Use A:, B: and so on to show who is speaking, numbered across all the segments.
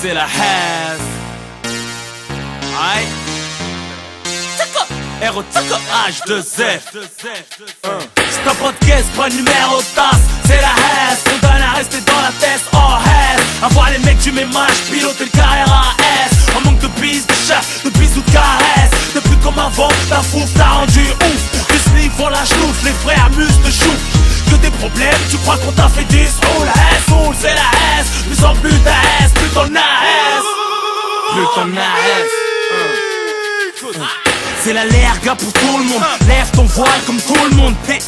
A: c'est la haise. Aïe. R-O-H-2-Z. C'est un podcast, pas numéro de tasse. C'est la haise, on donne à rester dans la tête. Oh haise, avoir les mecs du même âge, piloter le carrière à S. En manque de bises, de chat, de bisous, de caresses. T'es plus comme avant, ta fouf t'a rendu ouf. Tu sniff, on la chenouf, les frères amusent de chouf. Que des problèmes, tu crois qu'on t'a fait 10. Oh la haise, oh c'est la haise. Plus en plus d'AS, plus ton AS. Plus ton AS. C'est la lerga pour tout le monde. Lève ton voile comme tout le monde. T'es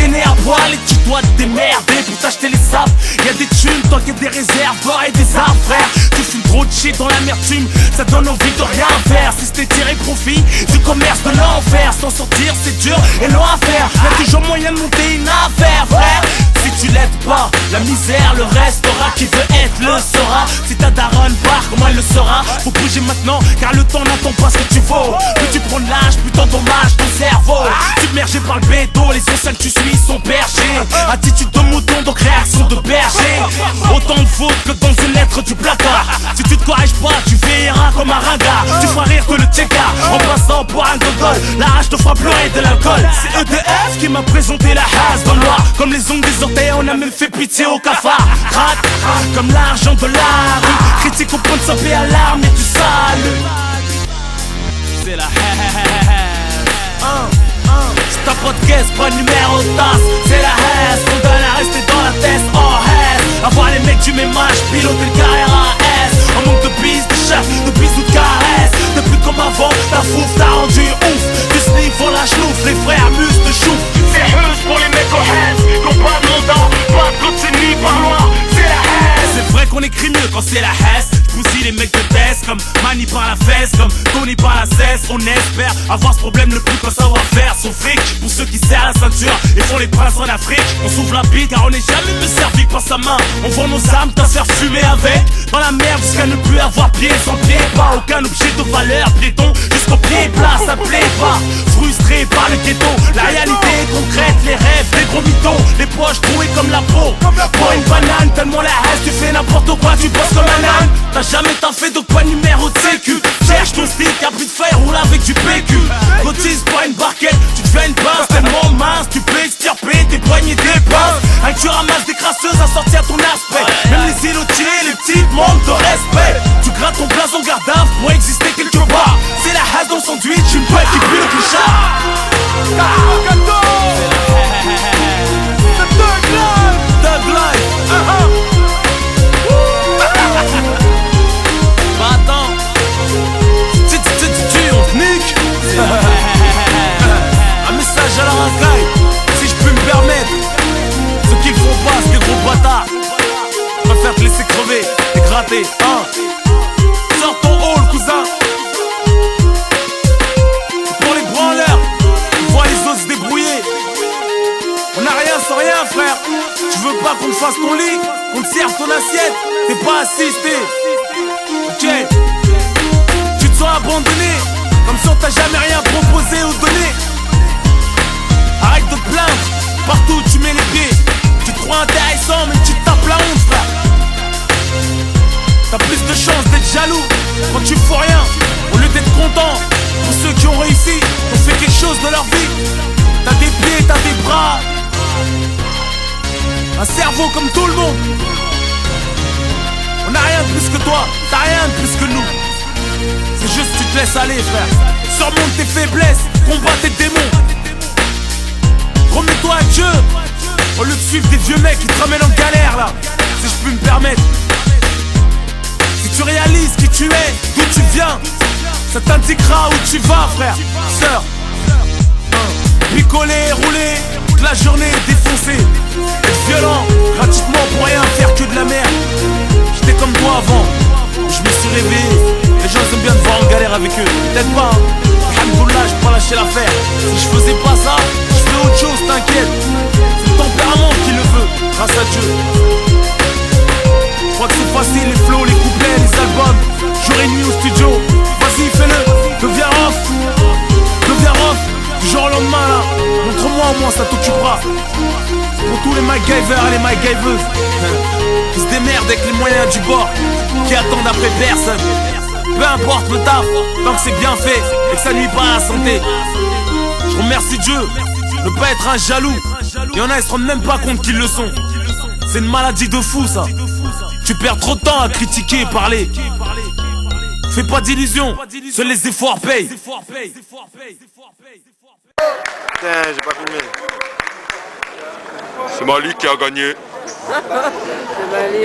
A: né à poil et tu dois te démerder pour t'acheter les sapes. Y'a des thunes, toi qu'il y a des réservoirs et des arbres, frère. Tu fumes trop de shit dans l'amertume, ça donne envie de rien faire. Si c'était tirer profit du commerce de l'enfer, s'en sortir c'est dur et long à faire. Y'a toujours moyen de monter une affaire, frère. Si tu l'aides pas, la misère le restera. Qui veut être le saura. Si ta daronne part, comment elle le saura. Faut bouger maintenant, car le temps n'attend pas ce que tu vaux. Plus tu prends de l'âge, plus t'endommages ton cerveau. Submergé par le bédo, les sociales que tu suis sont perchés. Attitude de mouton, donc réaction de berger. Autant de fautes que dans une lettre du placard. Si tu te corriges pas, tu verras comme un ringard. Tu feras rire que le tcheka en passant pour un gogol. La rage te fera pleurer de l'alcool. C'est EDF qui m'a présenté la haze dans le noir. Comme les ongles des orteils, on a même fait pitié au cafard. Rate, comme l'argent de la rue. Critique au point de sauver à l'arme et tu salues. C'est la haze. C'est un podcast, pas numéro de tasse. C'est la haise, on donne à rester dans la tête. Oh haise, avoir les mecs du même âge, piloter le carrière à S. En manque de bises, de chat, de bisous, de caresses. T'es plus comme avant, ta fouf t'a rendu ouf. Tu sniff, on la chenouf, les frères amusent de chouf. C'est heuse pour les mecs au haise, qu'on pas de montant, pas de côté ni par loin. C'est la haise. C'est vrai qu'on écrit mieux quand c'est la haise. J'bousille les mecs de test comme Manny par la fesse, comme Tony par la cesse. On espère avoir ce problème le plus qu'un savoir-faire. Son fric pour ceux qui serrent la ceinture et font les princes en Afrique. On s'ouvre la bille car on n'est jamais mieux servi que par sa main. On vend nos âmes, t'as faire fumer avec. Dans la merde jusqu'à ne plus avoir pied sans pied. Pas aucun objet de valeur, piéton jusqu'au pied plat, ça plaît pas. Frustré par le ghetto, la réalité est concrète. Les rêves, des gros mythos, les poches trouées comme la peau. Pour une banane, tellement la haine, tu fais n'importe quoi, tu bosses comme un âne. T'as jamais fait de quoi numéro de sécu. Cherche ton stick, y'a plus de fer, roule avec du PQ. Cotise pas une barquette, tu te fais une pince. Tellement mince, tu peux extirper tes poignets des pinces. Hein, tu ramasses des crasseuses assorties à ton aspect. Même les îlotiers, les petites manquent de respect. Tu grattes ton blason garde à pour exister quelque part. C'est la haze dans le sandwich, une poêle qui pue le clichard. Thug life. Bah attends, on te nique. Un message à la racaille, si je peux me permettre. Ceux qui le font pas, c'est des gros bâtards. Je préfère te laisser crever et gratter, hein. Sors ton hall, cousin. Pour les branleurs, on voit les autres se débrouiller. On n'a rien sans rien, frère. Tu veux pas qu'on te fasse ton lit, qu'on te serve ton assiette. T'es pas assisté. Ok. Tu te sens abandonné, comme si on t'a jamais rien proposé ou donné. Arrête de te plaindre, partout où tu mets les pieds. Tu te crois intéressant mais tu te tapes la honte, frère. T'as plus de chance d'être jaloux quand tu fous rien, au lieu d'être content pour ceux qui ont réussi, qui ont fait quelque chose de leur vie. T'as des pieds, t'as des bras, un cerveau comme tout le monde. On n'a rien de plus que toi, t'as rien de plus que nous. C'est juste que tu te laisses aller, frère. Surmonte tes faiblesses, combat tes démons. Remets-toi à Dieu, au lieu de suivre des vieux mecs qui te ramènent en galère là. Si je puis me permettre. Si tu réalises qui tu es, d'où tu viens, ça t'indiquera où tu vas, frère, sœur. Picoler, rouler, toute la journée défoncé. Être violent, gratuitement pour rien faire que de la merde. J'étais comme toi avant, je me suis réveillé. Les gens aiment bien te voir en galère avec eux. Peut-être pas, hein. Alhamdoulilah, j'ai pas lâché l'affaire. Si je faisais pas ça, je fais autre chose, t'inquiète. C'est le tempérament qui le veut, grâce à Dieu. Je crois que c'est facile, les flows, les couplets, les albums. Jour et nuit au studio, vas-y fais-le. Deviens off, du jour au lendemain là. Montre-moi au moins, ça t'occupera. Pour tous les MacGyver et les MacGyveuses qui se démerdent avec les moyens du bord, qui attendent après personne. Peu importe le taf, tant que c'est bien fait et que ça nuit pas à la santé. Je remercie Dieu, ne pas être un jaloux. Y'en a, ils se rendent même pas compte qu'ils le sont. C'est une maladie de fou ça. Tu perds trop de temps à critiquer et parler. Fais pas d'illusions, seuls les efforts payent.
B: Putain, j'ai pas filmé.
C: C'est Malik qui a gagné.